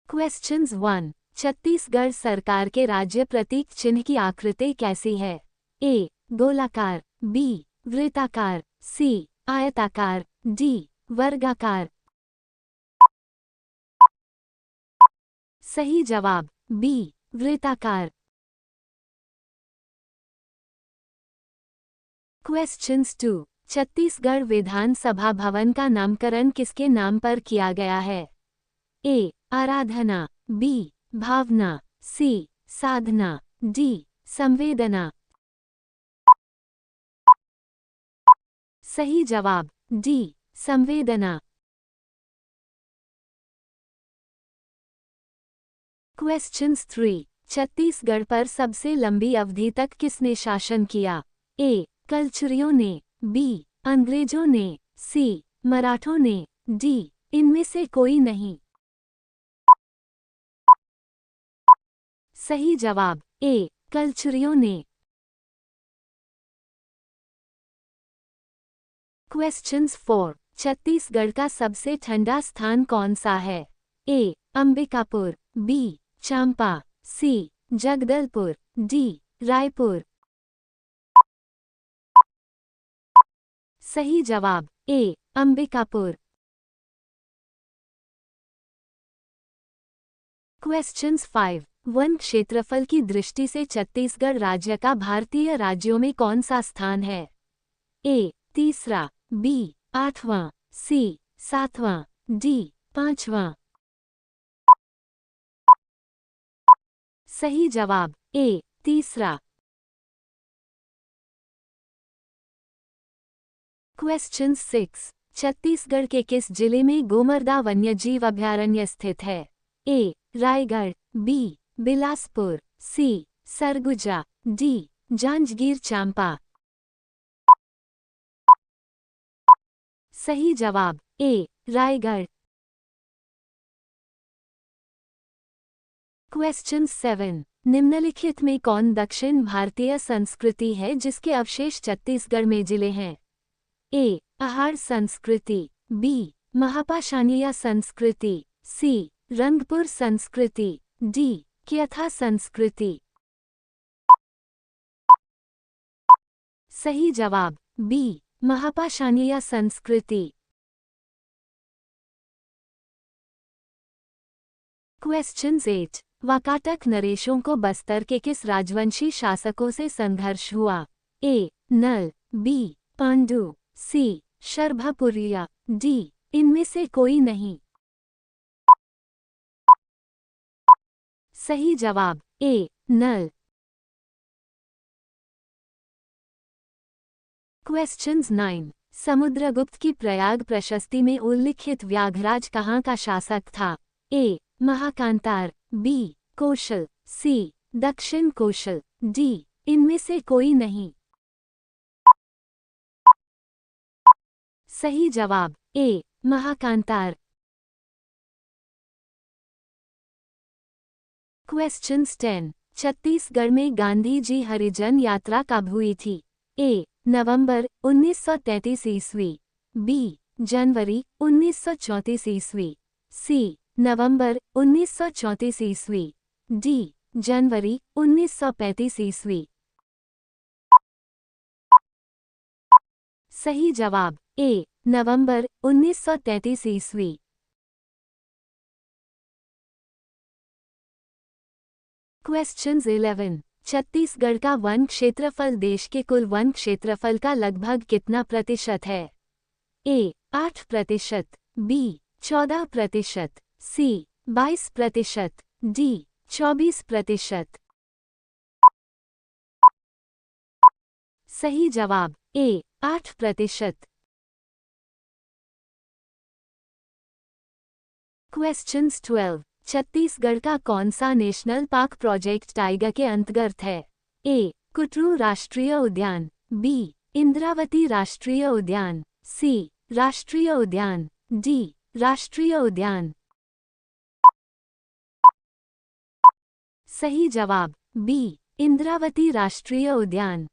Questions 1। Chhattisgarh सरकार के राज्य प्रतीक चिन्ह की आकृति कैसी है? ए गोलाकार, बी वृत्ताकार, सी आयताकार, डी वर्गाकार। सही जवाब बी वृत्ताकार। क्वेश्चंस 2। छत्तीसगढ़ विधानसभा भवन का नामकरण किसके नाम पर किया गया है? ए आराधना, बी भावना, सी साधना, डी संवेदना। सही जवाब डी संवेदना। क्वेश्चंस 3। छत्तीसगढ़ पर सबसे लंबी अवधि तक किसने शासन किया? ए कलचुरियों ने, बी अंग्रेजों ने, सी मराठों ने, डी इनमें से कोई नहीं। सही जवाब ए कलचुरियों ने। क्वेश्चंस 4। छत्तीसगढ़ का सबसे ठंडा स्थान कौन सा है? ए अंबिकापुर, बी चांपा, सी जगदलपुर, डी रायपुर। सही जवाब ए अंबिकापुर। क्वेश्चंस 5। वन क्षेत्रफल की दृष्टि से छत्तीसगढ़ राज्य का भारतीय राज्यों में कौन सा स्थान है? ए तीसरा, बी आठवां, सी सातवां, डी पांचवां। सही जवाब ए तीसरा। क्वेश्चन 6। छत्तीसगढ़ के किस जिले में गोमर्दा वन्यजीव अभयारण्य स्थित है? ए रायगढ़, बी बिलासपुर, सी सरगुजा, डी जांजगीर चांपा। सही जवाब ए रायगढ़। क्वेश्चन 7। निम्नलिखित में कौन दक्षिण भारतीय संस्कृति है जिसके अवशेष छत्तीसगढ़ में जिले हैं? ए पहाड़ संस्कृति, बी महापाषाणीय संस्कृति, सी रंगपुर संस्कृति, डी क्यथा संस्कृति। सही जवाब बी महापाषाणीय संस्कृति। क्वेश्चन 8। वाकाटक नरेशों को बस्तर के किस राजवंशी शासकों से संघर्ष हुआ? ए नल, बी पांडु, सी शर्भपुरिया, डी इनमें से कोई नहीं। सही जवाब ए नल। क्वेश्चंस 9। समुद्रगुप्त की प्रयाग प्रशस्ति में उल्लिखित व्याघ्रराज कहाँ का शासक था? ए महाकांतार, बी कौशल, सी दक्षिण कौशल, डी इनमें से कोई नहीं। सही जवाब ए महाकांतार। क्वेश्चंस 10। छत्तीसगढ़ में गांधी जी हरिजन यात्रा कब हुई थी? ए नवंबर 1933 ईस्वी, बी जनवरी 1934 ईस्वी, सी नवंबर 1934 ईस्वी, डी जनवरी 1935 ईस्वी। सही जवाब ए नवंबर 1933 ईस्वी। क्वेश्चंस 11। छत्तीसगढ़ का वन क्षेत्रफल देश के कुल वन क्षेत्रफल का लगभग कितना प्रतिशत है? ए 8%, बी 14%, सी 22%, डी 24%। सही जवाब ए 8%। क्वेश्चंस 12। छत्तीसगढ़ का कौन सा नेशनल पार्क प्रोजेक्ट टाइगर के अंतर्गत है? ए कुटरू राष्ट्रीय उद्यान, बी इंद्रावती राष्ट्रीय उद्यान, सी राष्ट्रीय उद्यान, डी राष्ट्रीय उद्यान। सही जवाब बी इंद्रावती राष्ट्रीय उद्यान।